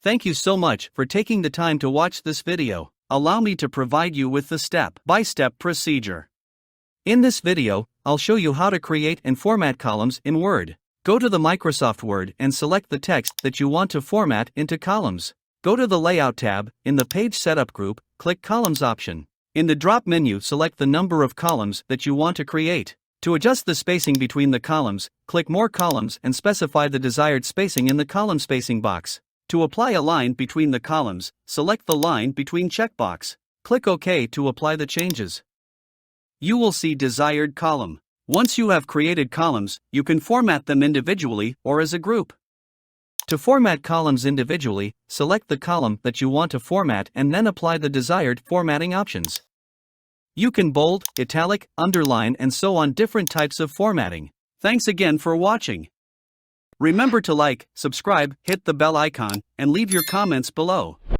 Thank you so much for taking the time to watch this video. Allow me to provide you with the step-by-step procedure. In this video, I'll show you how to create and format columns in Word. Go to the Microsoft Word and select the text that you want to format into columns. Go to the Layout tab. In the Page Setup group, click Columns option. In the drop menu, select the number of columns that you want to create. To adjust the spacing between the columns, click More Columns and specify the desired spacing in the column spacing box. To apply a line between the columns, select the Line Between checkbox. Click OK to apply the changes. You will see desired column. Once you have created columns, you can format them individually or as a group. To format columns individually, select the column that you want to format and then apply the desired formatting options. You can bold, italic, underline, and so on different types of formatting. Thanks again for watching. Remember to like, subscribe, hit the bell icon, and leave your comments below.